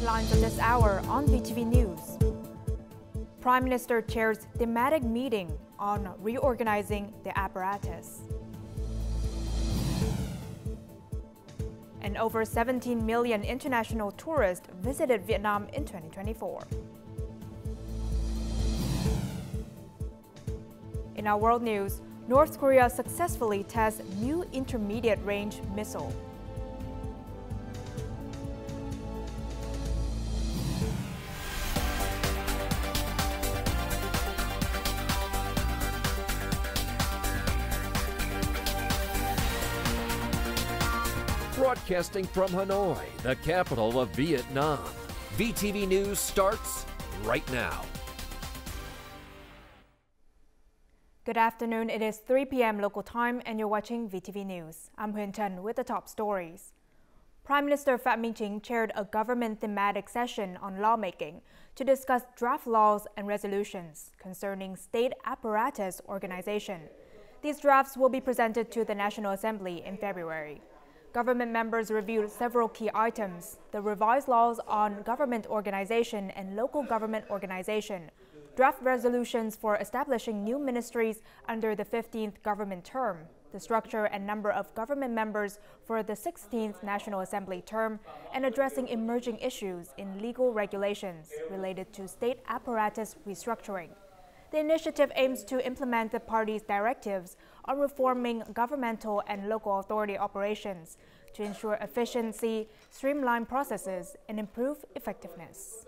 headlines of this hour on VTV News. Prime Minister chairs thematic meeting on reorganizing the apparatus. And over 17 million international tourists visited Vietnam in 2024. In our world news, North Korea successfully tests new intermediate-range missile. Broadcasting from Hanoi, the capital of Vietnam. VTV News starts right now. Good afternoon. It is 3 p.m. local time and you're watching VTV News. I'm Huyen Chen with the top stories. Prime Minister Phie chaired a government thematic session on lawmaking to discuss draft laws and resolutions concerning state apparatus organization. These drafts will be presented to the National Assembly in February. Government members reviewed several key items: the revised laws on government organization and local government organization, draft resolutions for establishing new ministries under the 15th government term, the structure and number of government members for the 16th National Assembly term, and addressing emerging issues in legal regulations related to state apparatus restructuring. The initiative aims to implement the party's directives on reforming governmental and local authority operations to ensure efficiency, streamline processes, and improve effectiveness.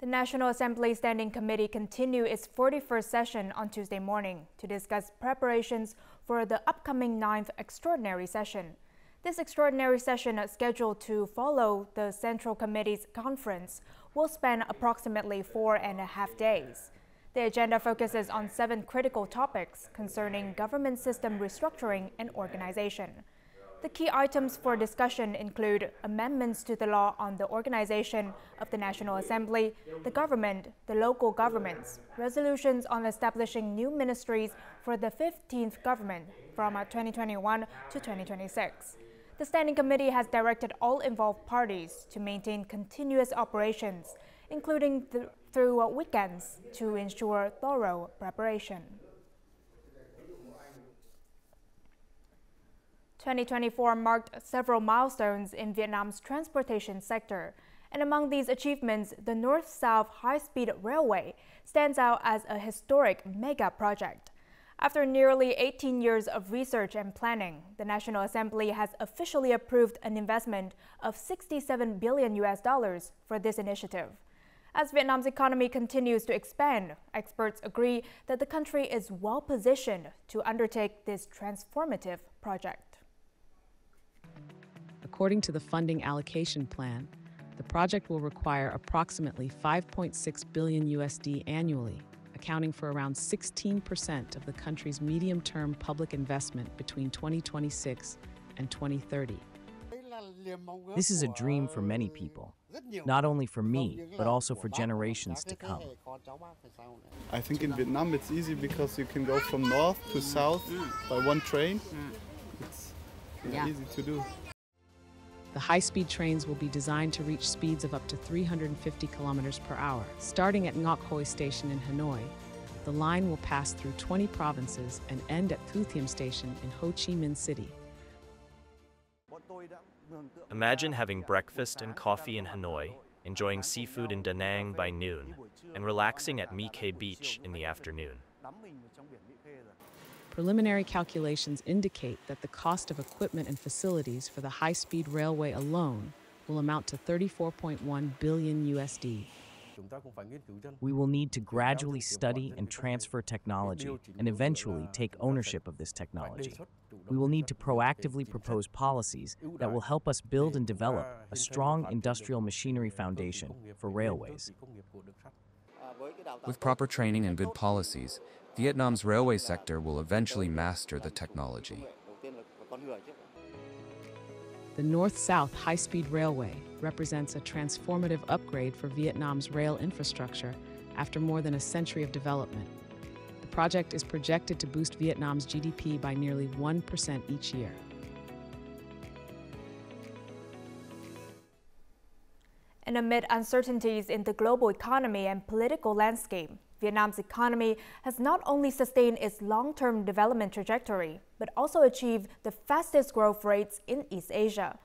The National Assembly Standing Committee continued its 41st session on Tuesday morning to discuss preparations for the upcoming 9th extraordinary session. This extraordinary session, scheduled to follow the Central Committee's conference, will span approximately 4.5 days. The agenda focuses on 7 critical topics concerning government system restructuring and organization. The key items for discussion include amendments to the law on the organization of the National Assembly, the government, the local governments, resolutions on establishing new ministries for the 15th government from 2021 to 2026. The Standing Committee has directed all involved parties to maintain continuous operations, including through weekends, to ensure thorough preparation. 2024 marked several milestones in Vietnam's transportation sector, and among these achievements, the North-South High-Speed Railway stands out as a historic mega project. After nearly 18 years of research and planning, the National Assembly has officially approved an investment of $67 billion for this initiative. As Vietnam's economy continues to expand, experts agree that the country is well positioned to undertake this transformative project. According to the funding allocation plan, the project will require approximately $5.6 billion annually, accounting for around 16% of the country's medium-term public investment between 2026 and 2030. This is a dream for many people, not only for me, but also for generations to come. I think in Vietnam it's easy because you can go from north to south by one train. It's easy to do. The high-speed trains will be designed to reach speeds of up to 350 kilometers per hour. Starting at Ngoc Hoi Station in Hanoi, the line will pass through 20 provinces and end at Thu Thiem Station in Ho Chi Minh City. Imagine having breakfast and coffee in Hanoi, enjoying seafood in Da Nang by noon, and relaxing at My Khe Beach in the afternoon. Preliminary calculations indicate that the cost of equipment and facilities for the high-speed railway alone will amount to $34.1 billion. We will need to gradually study and transfer technology and eventually take ownership of this technology. We will need to proactively propose policies that will help us build and develop a strong industrial machinery foundation for railways. With proper training and good policies, Vietnam's railway sector will eventually master the technology. The North-South High-Speed Railway represents a transformative upgrade for Vietnam's rail infrastructure after more than a century of development. The project is projected to boost Vietnam's GDP by nearly 1% each year. And amid uncertainties in the global economy and political landscape, Vietnam's economy has not only sustained its long-term development trajectory, but also achieved the fastest growth rates in East Asia.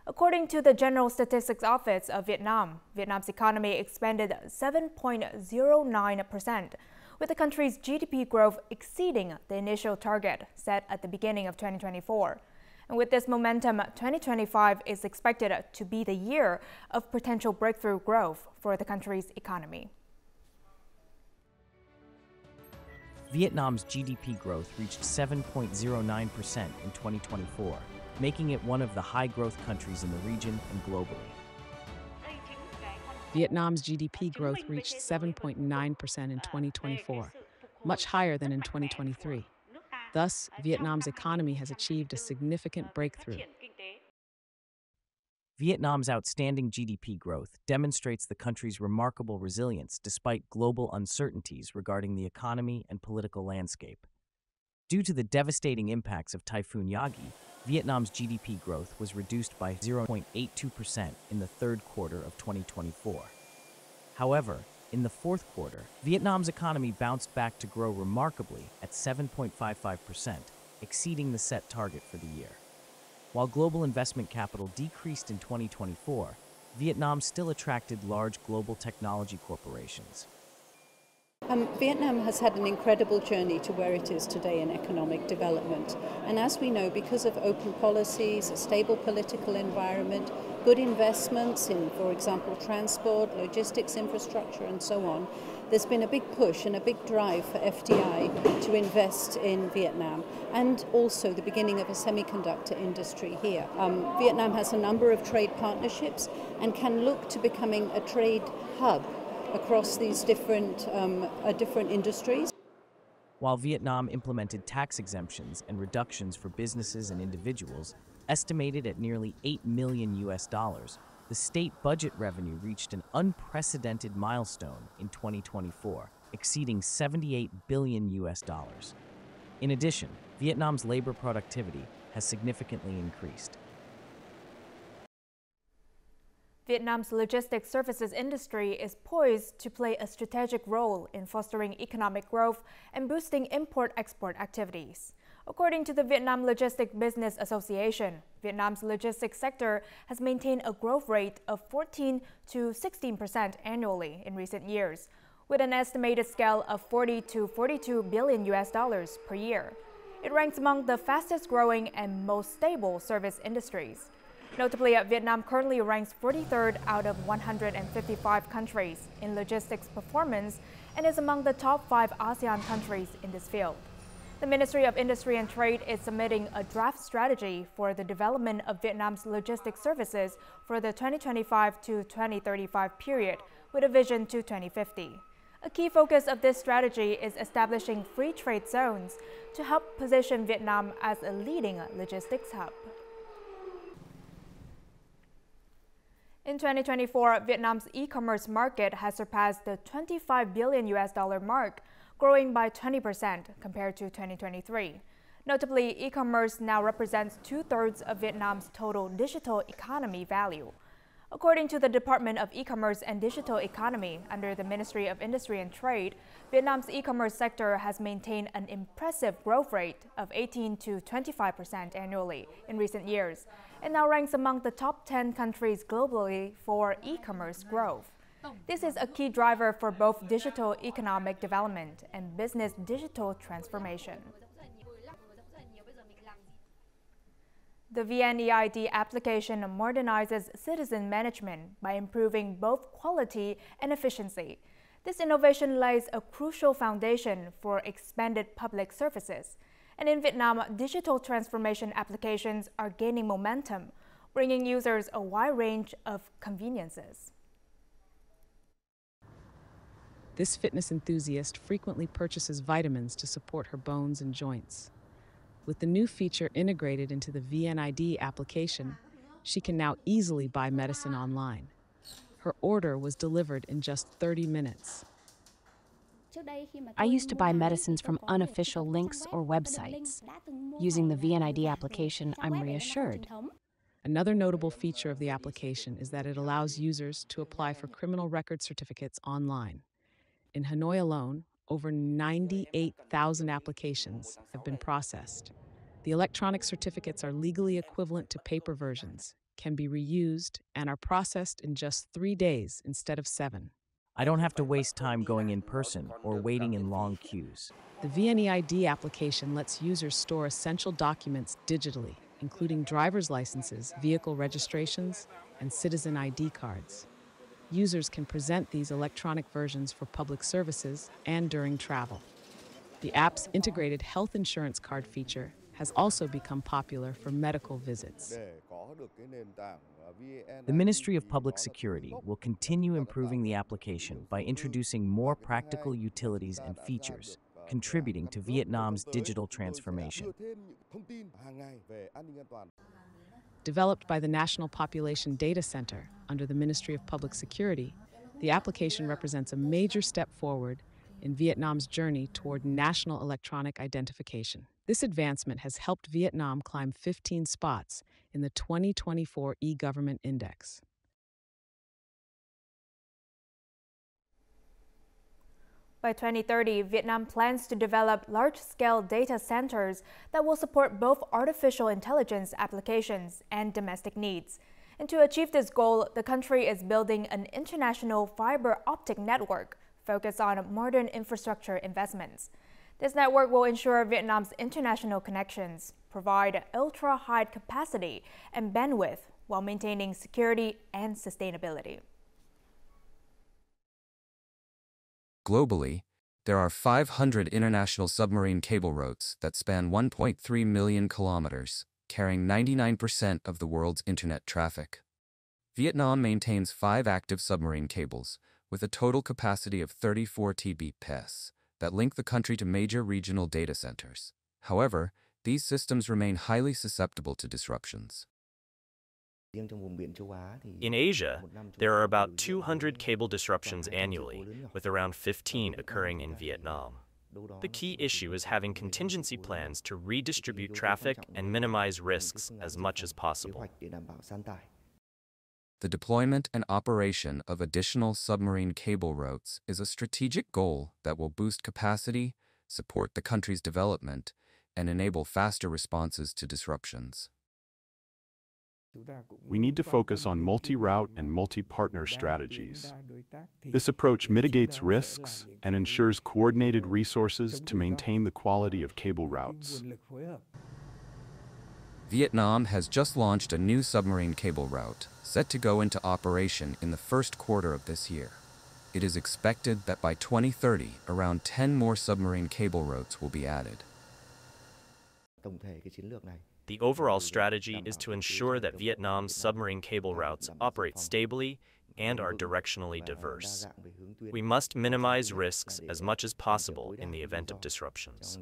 According to the General Statistics Office of Vietnam, Vietnam's economy expanded 7.09%, with the country's GDP growth exceeding the initial target set at the beginning of 2024. And with this momentum, 2025 is expected to be the year of potential breakthrough growth for the country's economy. Vietnam's GDP growth reached 7.09% in 2024, making it one of the high-growth countries in the region and globally. Vietnam's GDP growth reached 7.9% in 2024, much higher than in 2023. Thus, Vietnam's economy has achieved a significant breakthrough. Vietnam's outstanding GDP growth demonstrates the country's remarkable resilience despite global uncertainties regarding the economy and political landscape. Due to the devastating impacts of Typhoon Yagi, Vietnam's GDP growth was reduced by 0.82% in the third quarter of 2024. However, in the fourth quarter, Vietnam's economy bounced back to grow remarkably at 7.55%, exceeding the set target for the year. While global investment capital decreased in 2024, Vietnam still attracted large global technology corporations. Vietnam has had an incredible journey to where it is today in economic development. And as we know, because of open policies, a stable political environment, good investments in, for example, transport, logistics infrastructure, and so on, there's been a big push and a big drive for FDI to invest in Vietnam, and also the beginning of a semiconductor industry here. Vietnam has a number of trade partnerships and can look to becoming a trade hub across these different industries. While Vietnam implemented tax exemptions and reductions for businesses and individuals, estimated at nearly $8 million, the state budget revenue reached an unprecedented milestone in 2024, exceeding $78 billion. In addition, Vietnam's labor productivity has significantly increased. Vietnam's logistics services industry is poised to play a strategic role in fostering economic growth and boosting import-export activities. According to the Vietnam Logistics Business Association, Vietnam's logistics sector has maintained a growth rate of 14 to 16% annually in recent years, with an estimated scale of $40 to $42 billion per year. It ranks among the fastest growing and most stable service industries. Notably, Vietnam currently ranks 43rd out of 155 countries in logistics performance and is among the top 5 ASEAN countries in this field. The Ministry of Industry and Trade is submitting a draft strategy for the development of Vietnam's logistics services for the 2025 to 2035 period, with a vision to 2050. A key focus of this strategy is establishing free trade zones to help position Vietnam as a leading logistics hub. In 2024, Vietnam's e-commerce market has surpassed the $25 billion mark, growing by 20% compared to 2023. Notably, e-commerce now represents 2/3 of Vietnam's total digital economy value. According to the Department of E-commerce and Digital Economy under the Ministry of Industry and Trade, Vietnam's e-commerce sector has maintained an impressive growth rate of 18 to 25% annually in recent years, and now ranks among the top 10 countries globally for e-commerce growth. This is a key driver for both digital economic development and business digital transformation. The VNEID application modernizes citizen management by improving both quality and efficiency. This innovation lays a crucial foundation for expanded public services. And in Vietnam, digital transformation applications are gaining momentum, bringing users a wide range of conveniences. This fitness enthusiast frequently purchases vitamins to support her bones and joints. With the new feature integrated into the VNID application, she can now easily buy medicine online. Her order was delivered in just 30 minutes. I used to buy medicines from unofficial links or websites. Using the VNID application, I'm reassured. Another notable feature of the application is that it allows users to apply for criminal record certificates online. In Hanoi alone, over 98,000 applications have been processed. The electronic certificates are legally equivalent to paper versions, can be reused, and are processed in just 3 days instead of 7. I don't have to waste time going in person or waiting in long queues. The VNeID application lets users store essential documents digitally, including driver's licenses, vehicle registrations, and citizen ID cards. Users can present these electronic versions for public services and during travel. The app's integrated health insurance card feature has also become popular for medical visits. The Ministry of Public Security will continue improving the application by introducing more practical utilities and features, contributing to Vietnam's digital transformation. Developed by the National Population Data Center under the Ministry of Public Security, the application represents a major step forward in Vietnam's journey toward national electronic identification. This advancement has helped Vietnam climb 15 spots in the 2024 e-Government Index. By 2030, Vietnam plans to develop large-scale data centers that will support both artificial intelligence applications and domestic needs. And to achieve this goal, the country is building an international fiber optic network focused on modern infrastructure investments. This network will ensure Vietnam's international connections, provide ultra-high capacity and bandwidth while maintaining security and sustainability. Globally, there are 500 international submarine cable routes that span 1.3 million kilometers, carrying 99% of the world's internet traffic. Vietnam maintains 5 active submarine cables, with a total capacity of 34 Tbps, that link the country to major regional data centers. However, these systems remain highly susceptible to disruptions. In Asia, there are about 200 cable disruptions annually, with around 15 occurring in Vietnam. The key issue is having contingency plans to redistribute traffic and minimize risks as much as possible. The deployment and operation of additional submarine cable routes is a strategic goal that will boost capacity, support the country's development, and enable faster responses to disruptions. We need to focus on multi-route and multi-partner strategies. This approach mitigates risks and ensures coordinated resources to maintain the quality of cable routes. Vietnam has just launched a new submarine cable route, set to go into operation in the first quarter of this year. It is expected that by 2030, around 10 more submarine cable routes will be added. The overall strategy is to ensure that Vietnam's submarine cable routes operate stably and are directionally diverse. We must minimize risks as much as possible in the event of disruptions.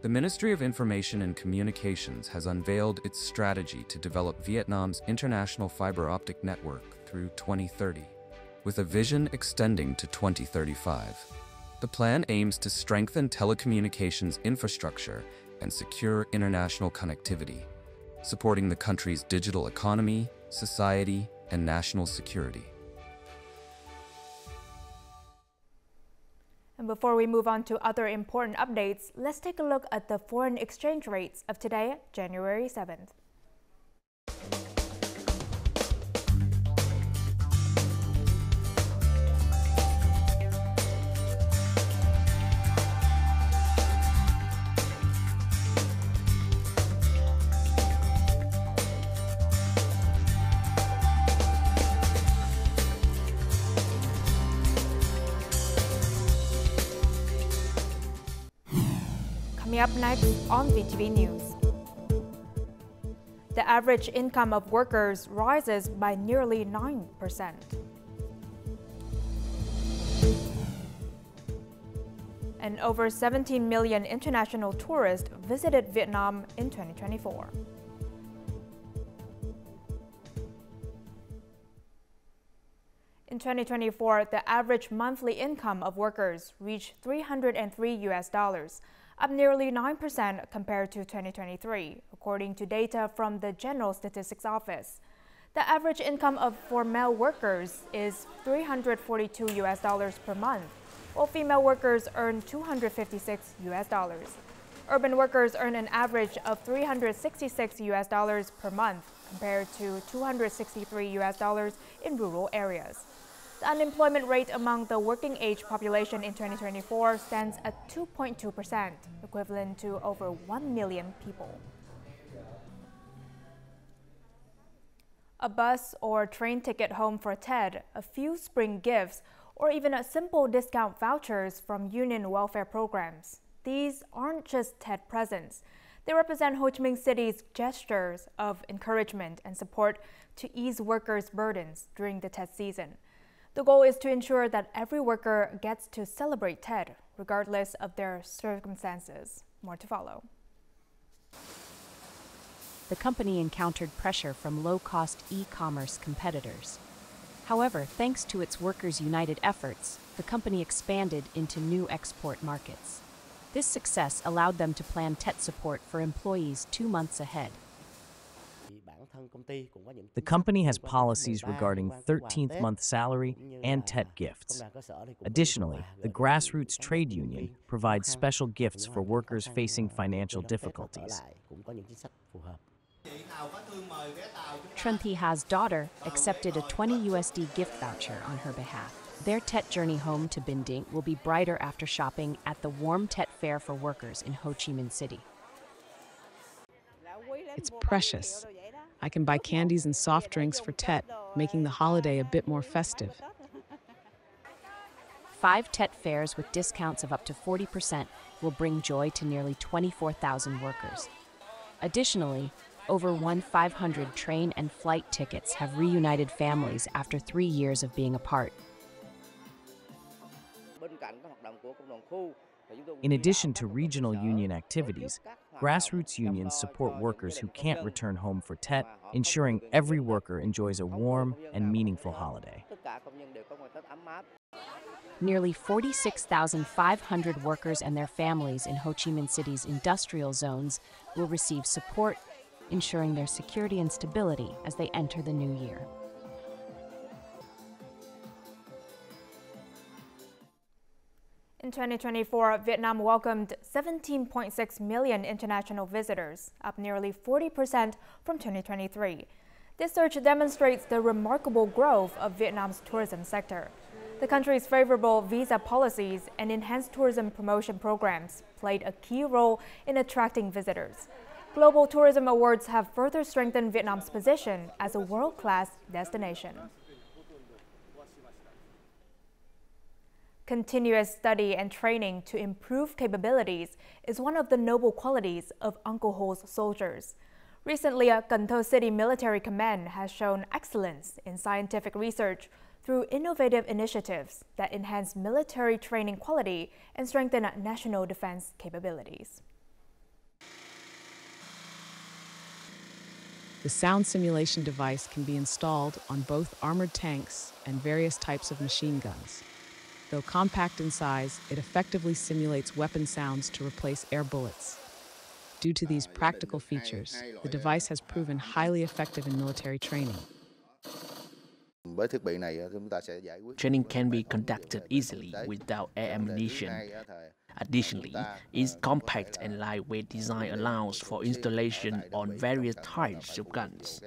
The Ministry of Information and Communications has unveiled its strategy to develop Vietnam's international fiber optic network through 2030, with a vision extending to 2035. The plan aims to strengthen telecommunications infrastructure and secure international connectivity, supporting the country's digital economy, society, and national security. And before we move on to other important updates, let's take a look at the foreign exchange rates of today, January 7th. Coming up next on VTV News. The average income of workers rises by nearly 9%. And over 17 million international tourists visited Vietnam in 2024. In 2024, the average monthly income of workers reached $303, up nearly 9% compared to 2023, according to data from the General Statistics Office. The average income for male workers is $342 per month, while female workers earn $256. Urban workers earn an average of $366 per month compared to $263 in rural areas. The unemployment rate among the working age population in 2024 stands at 2.2%, equivalent to over 1 million people. A bus or train ticket home for Ted, a few spring gifts, or even a simple discount vouchers from union welfare programs. These aren't just Ted presents. They represent Ho Chi Minh City's gestures of encouragement and support to ease workers' burdens during the Ted season. The goal is to ensure that every worker gets to celebrate Ted, regardless of their circumstances. More to follow. The company encountered pressure from low-cost e-commerce competitors. However, thanks to its workers' united efforts, the company expanded into new export markets. This success allowed them to plan Tet support for employees 2 months ahead. The company has policies regarding 13th month salary and Tet gifts. Additionally, the grassroots trade union provides special gifts for workers facing financial difficulties. Trunthi Ha's daughter accepted a $20 gift voucher on her behalf. Their Tet journey home to Binh Dinh will be brighter after shopping at the warm Tet fair for workers in Ho Chi Minh City. It's precious. I can buy candies and soft drinks for Tet, making the holiday a bit more festive. 5 Tet fairs with discounts of up to 40% will bring joy to nearly 24,000 workers. Additionally, over 1,500 train and flight tickets have reunited families after 3 years of being apart. In addition to regional union activities, grassroots unions support workers who can't return home for Tet, ensuring every worker enjoys a warm and meaningful holiday. Nearly 46,500 workers and their families in Ho Chi Minh City's industrial zones will receive support, ensuring their security and stability as they enter the new year. In 2024, Vietnam welcomed 17.6 million international visitors, up nearly 40% from 2023. This surge demonstrates the remarkable growth of Vietnam's tourism sector. The country's favorable visa policies and enhanced tourism promotion programs played a key role in attracting visitors. Global tourism awards have further strengthened Vietnam's position as a world-class destination. Continuous study and training to improve capabilities is one of the noble qualities of Uncle Ho's soldiers. Recently, a Cần Thơ City Military Command has shown excellence in scientific research through innovative initiatives that enhance military training quality and strengthen national defense capabilities. The sound simulation device can be installed on both armored tanks and various types of machine guns. Though compact in size, it effectively simulates weapon sounds to replace air bullets. Due to these practical features, the device has proven highly effective in military training. Training can be conducted easily without air ammunition. Additionally, its compact and lightweight design allows for installation on various types of guns.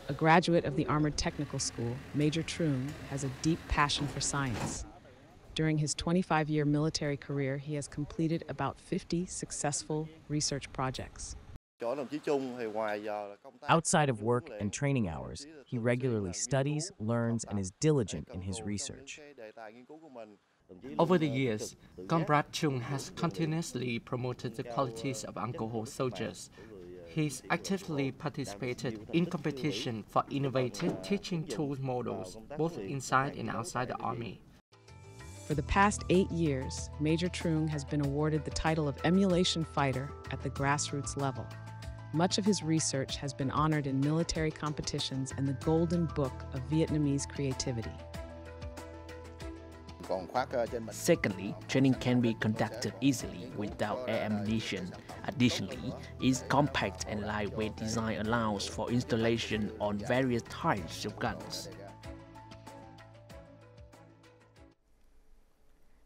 A graduate of the Armored Technical School, Major Trung has a deep passion for science. During his 25-year military career, he has completed about 50 successful research projects. Outside of work and training hours, he regularly studies, learns, and is diligent in his research. Over the years, Comrade Chung has continuously promoted the qualities of Uncle Ho soldiers. He's actively participated in competition for innovative teaching tools models, both inside and outside the Army. For the past 8 years, Major Trung has been awarded the title of Emulation Fighter at the grassroots level. Much of his research has been honored in military competitions and the Golden Book of Vietnamese Creativity. Secondly, training can be conducted easily without air ammunition. Additionally, its compact and lightweight design allows for installation on various types of guns.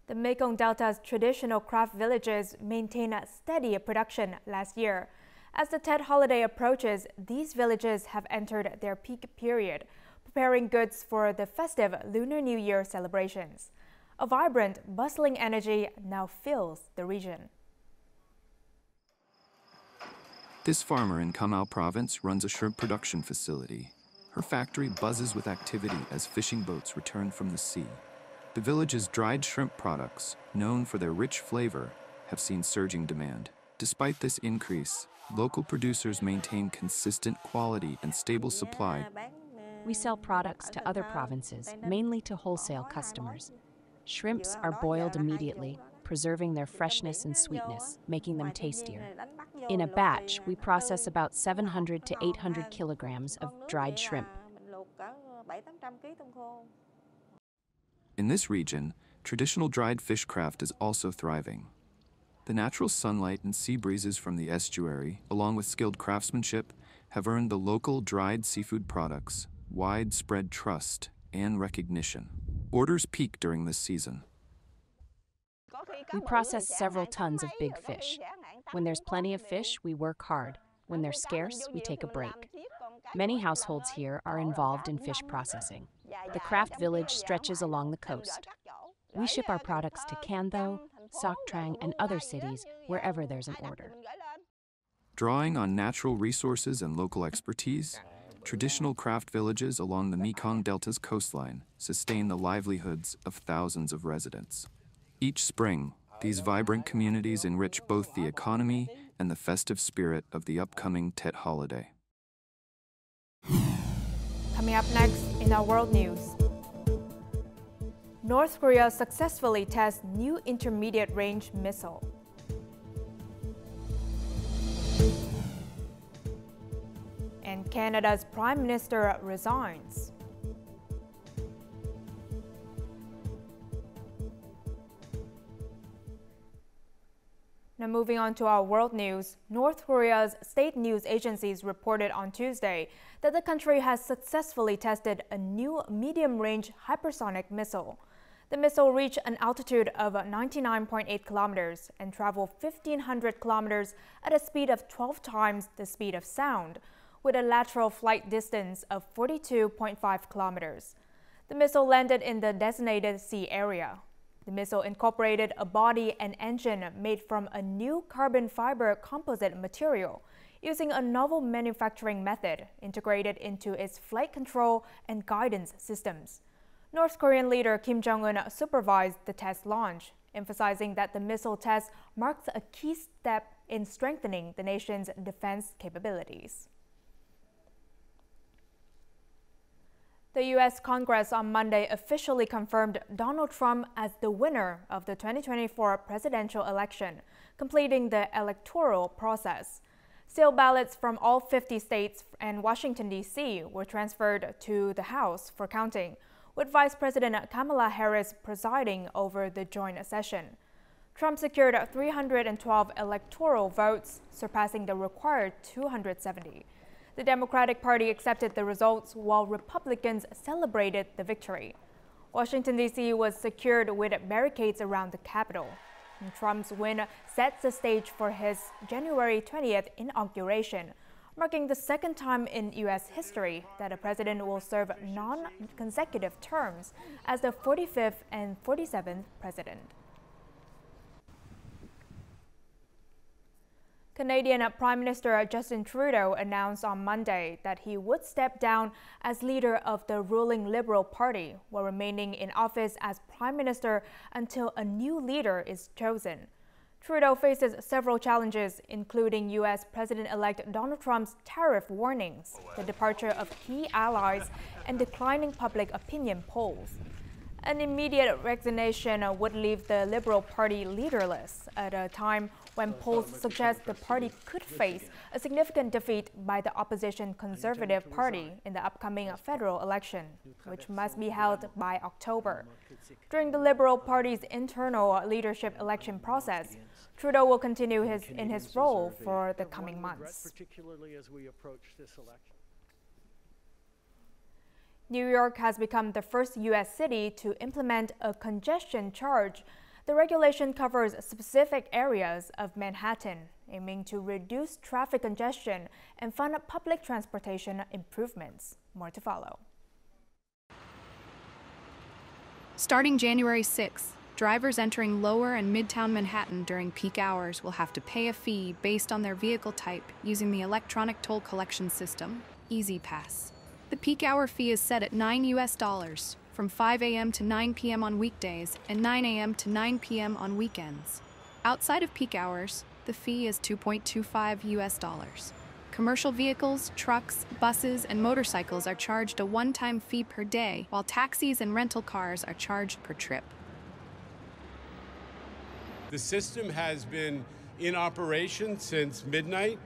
The Mekong Delta's traditional craft villages maintained a steady production last year. As the Tet holiday approaches, these villages have entered their peak period, preparing goods for the festive Lunar New Year celebrations. A vibrant, bustling energy now fills the region. This farmer in Kamal province runs a shrimp production facility. Her factory buzzes with activity as fishing boats return from the sea. The village's dried shrimp products, known for their rich flavor, have seen surging demand. Despite this increase, local producers maintain consistent quality and stable supply. We sell products to other provinces, mainly to wholesale customers. Shrimps are boiled immediately, preserving their freshness and sweetness, making them tastier. In a batch, we process about 700 to 800 kilograms of dried shrimp. In this region, traditional dried fish craft is also thriving. The natural sunlight and sea breezes from the estuary, along with skilled craftsmanship, have earned the local dried seafood products widespread trust and recognition. Orders peak during this season. We process several tons of big fish. When there's plenty of fish, we work hard. When they're scarce, we take a break. Many households here are involved in fish processing. The craft village stretches along the coast. We ship our products to Can Tho, Soc Trang, and other cities wherever there's an order. Drawing on natural resources and local expertise, traditional craft villages along the Mekong Delta's coastline sustain the livelihoods of thousands of residents. Each spring, these vibrant communities enrich both the economy and the festive spirit of the upcoming Tet holiday. Coming up next in our world news. North Korea successfully tests new intermediate-range missile. And Canada's Prime Minister resigns. Now moving on to our world news, North Korea's state news agencies reported on Tuesday that the country has successfully tested a new medium-range hypersonic missile. The missile reached an altitude of 99.8 kilometers and traveled 1,500 kilometers at a speed of 12 times the speed of sound, with a lateral flight distance of 42.5 kilometers. The missile landed in the designated sea area. The missile incorporated a body and engine made from a new carbon fiber composite material, using a novel manufacturing method integrated into its flight control and guidance systems. North Korean leader Kim Jong-un supervised the test launch, emphasizing that the missile test marks a key step in strengthening the nation's defense capabilities. The U.S. Congress on Monday officially confirmed Donald Trump as the winner of the 2024 presidential election, completing the electoral process. Sealed ballots from all 50 states and Washington, D.C. were transferred to the House for counting, with Vice President Kamala Harris presiding over the joint session. Trump secured 312 electoral votes, surpassing the required 270. The Democratic Party accepted the results while Republicans celebrated the victory. Washington, D.C. was secured with barricades around the Capitol. And Trump's win sets the stage for his January 20th inauguration, marking the second time in U.S. history that a president will serve non-consecutive terms as the 45th and 47th president. Canadian Prime Minister Justin Trudeau announced on Monday that he would step down as leader of the ruling Liberal Party while remaining in office as Prime Minister until a new leader is chosen. Trudeau faces several challenges, including U.S. President-elect Donald Trump's tariff warnings, the departure of key allies, and declining public opinion polls. An immediate resignation would leave the Liberal Party leaderless at a time when polls suggest the party could face a significant defeat by the opposition Conservative Party in the upcoming federal election, which must be held by October. During the Liberal Party's internal leadership election process, Trudeau will continue in his role for the coming months. New York has become the first U.S. city to implement a congestion charge. The regulation covers specific areas of Manhattan, aiming to reduce traffic congestion and fund public transportation improvements. More to follow. Starting January 6th, drivers entering Lower and Midtown Manhattan during peak hours will have to pay a fee based on their vehicle type using the electronic toll collection system, EasyPass. The peak hour fee is set at $9 US from 5 a.m. to 9 p.m. on weekdays and 9 a.m. to 9 p.m. on weekends. Outside of peak hours, the fee is $2.25 US. Commercial vehicles, trucks, buses, and motorcycles are charged a one-time fee per day, while taxis and rental cars are charged per trip. The system has been in operation since midnight.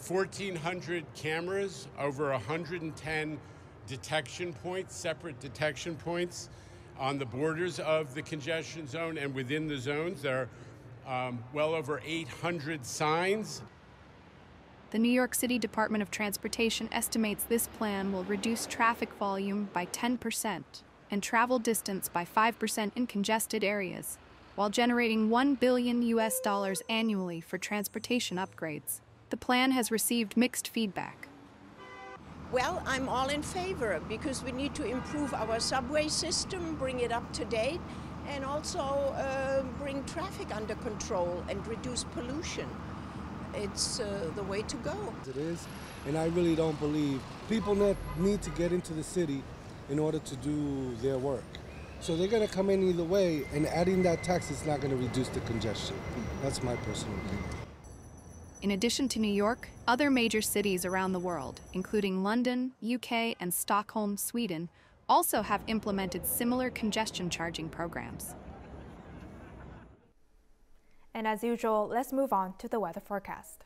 1,400 cameras, over 110 detection points, separate detection points on the borders of the congestion zone and within the zones. There are well over 800 signs. The New York City Department of Transportation estimates this plan will reduce traffic volume by 10% and travel distance by 5% in congested areas, while generating $1 billion US annually for transportation upgrades. The plan has received mixed feedback. Well, I'm all in favor because we need to improve our subway system, bring it up to date, and also bring traffic under control and reduce pollution. It's the way to go. It is, and I really don't believe people need to get into the city in order to do their work. So they're going to come in either way, and adding that tax is not going to reduce the congestion. That's my personal opinion. In addition to New York, other major cities around the world, including London, UK, and Stockholm, Sweden, also have implemented similar congestion charging programs. And as usual, let's move on to the weather forecast.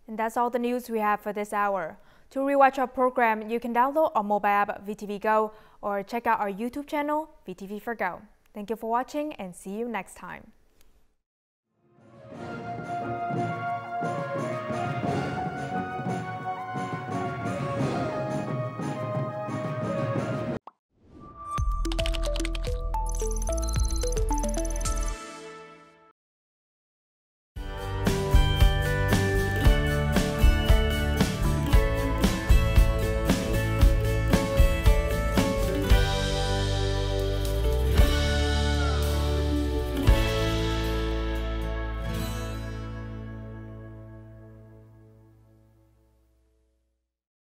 And that's all the news we have for this hour. To rewatch our program, you can download our mobile app VTVgo or check out our YouTube channel VTV4Go. Thank you for watching and see you next time.